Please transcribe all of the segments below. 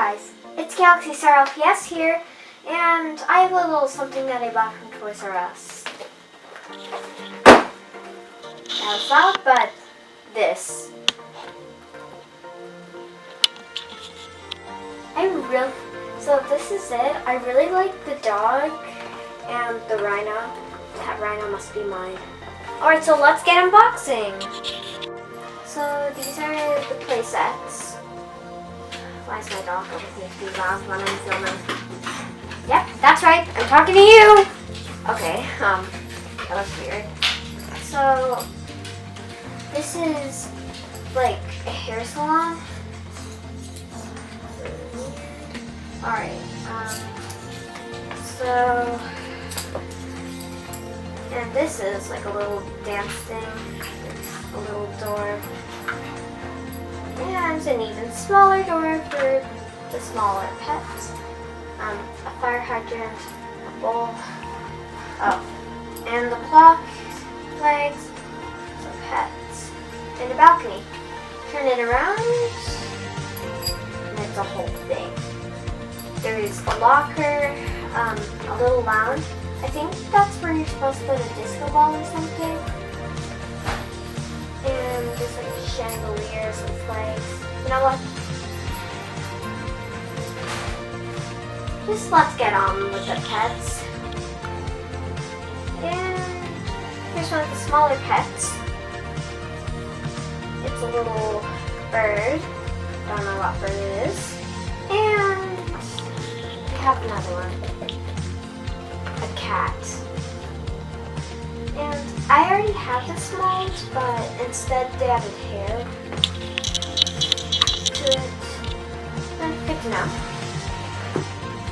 guys, it's Galaxy Star LPS here, and I have a little something that I bought from Toys R Us. That was loud, but this. So this is it. I really like the dog and the rhino. That rhino must be mine. Alright, so let's get unboxing. So these are the play sets. Why is my dog always need to be loud when I'm filming? Yep, that's right. I'm talking to you. Okay, that was weird. So this is like a hair salon. Alright, and this is like a little dance thing. It's a little door. And an even smaller door for the smaller pets. A fire hydrant, a bowl. Oh, and the clock, legs, for pets, and a balcony. Turn it around, and it's a whole thing. There's a locker, a little lounge. I think that's where you're supposed to put a disco ball or something. And there's like chandeliers and flags. You know what? Just let's get on with the pets. And here's one of the smaller pets. It's a little bird. Don't know what bird it is. And we have another one. A cat. And I already have the smalls, but instead they added hair to it. Good to know.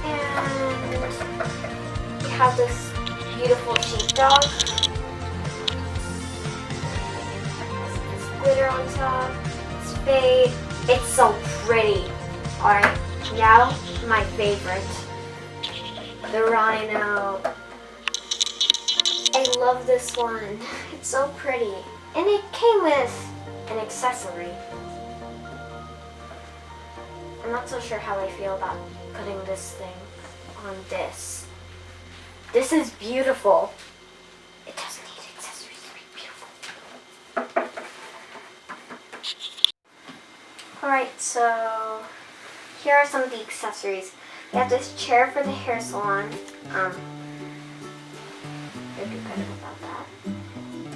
And we have this beautiful sheepdog. This glitter on top. It's fade. It's so pretty. Alright, now my favorite. The rhino. I love this one. It's so pretty. And it came with an accessory. I'm not so sure how I feel about putting this thing on this. This is beautiful. It doesn't need accessories to be beautiful. Alright, so here are some of the accessories. We have this chair for the hair salon. I'd be better about that.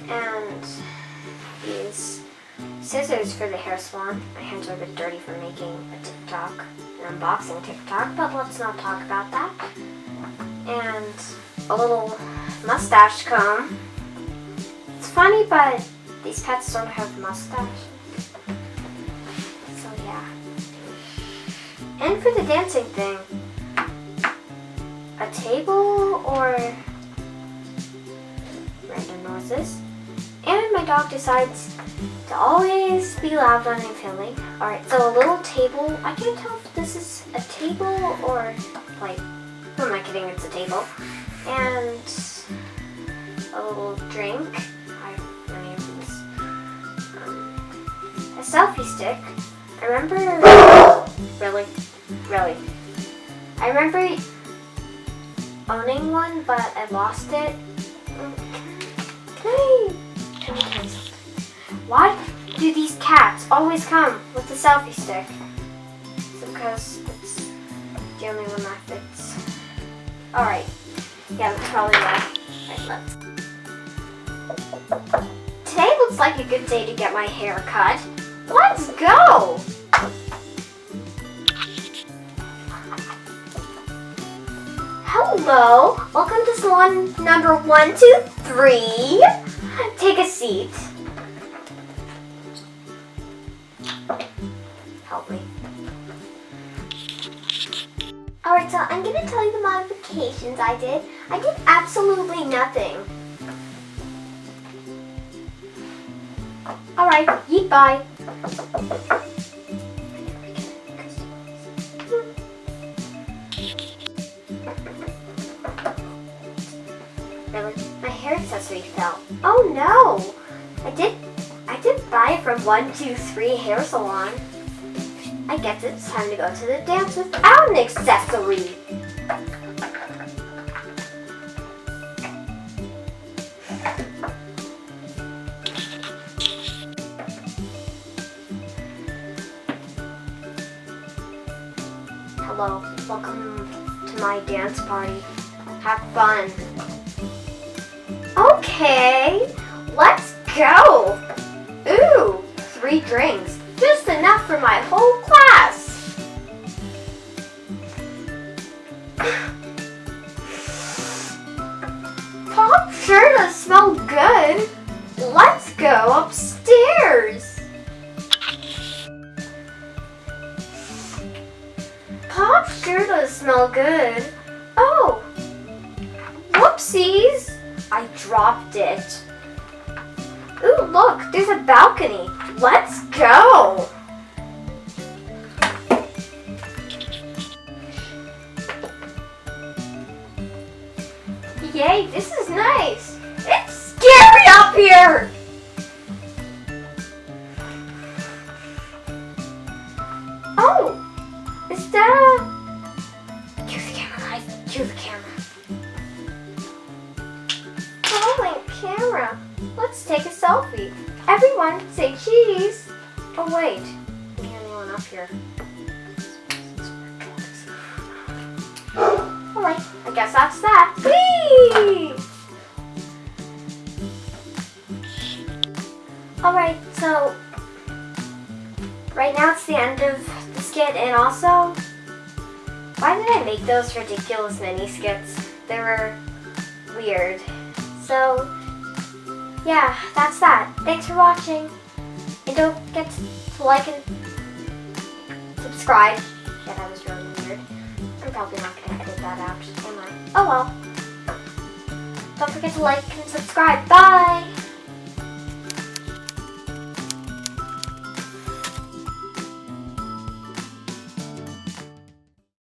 And these scissors for the hair salon. My hands are a bit dirty from making a TikTok, an unboxing TikTok, but let's not talk about that. And a little mustache comb. It's funny, but these pets don't have mustaches. So yeah. And for the dancing thing, a table or random noises. And my dog decides to always be loud when I'm filming. Alright, so a little table. I can't tell if this is a table or like, who am I kidding? It's a table. And a little drink. I have many of these. A selfie stick. I remember, really. I remember owning one, but I lost it. Can I tell you something? Why do these cats always come with the selfie stick? Is it because it's the only one that fits? Alright. Yeah, that's probably why. Alright, let's. Today looks like a good day to get my hair cut. Let's go! Hello, welcome to salon number 123. Take a seat. Help me. Alright, so I'm gonna tell you the modifications I did. I did absolutely nothing. Alright, yeet bye. My hair accessory fell. Oh no! I did buy it from 123 Hair Salon. I guess it's time to go to the dance without an accessory. Hello, welcome to my dance party. Have fun. Okay, let's go. Ooh, 3 drinks. Just enough for my whole class. Pop sure does smell good. Let's go upstairs. Pop sure does smell good. Oh, whoopsies. I dropped it. Ooh, look, there's a balcony. Let's go. Yay, this is nice. It's scary up here. Oh, is that a... Cue the camera, guys. Cue the camera. Rolling camera. Let's take a selfie. Everyone, say cheese. Oh wait, is there anyone up here? Alright, I guess that's that. Whee! Alright, so right now it's the end of the skit, and also, why did I make those ridiculous mini skits? They were weird. So, yeah, that's that. Thanks for watching. And don't forget to like and subscribe. Yeah, that was really weird. I'm probably not going to edit that out, am I? Oh well. Don't forget to like and subscribe. Bye!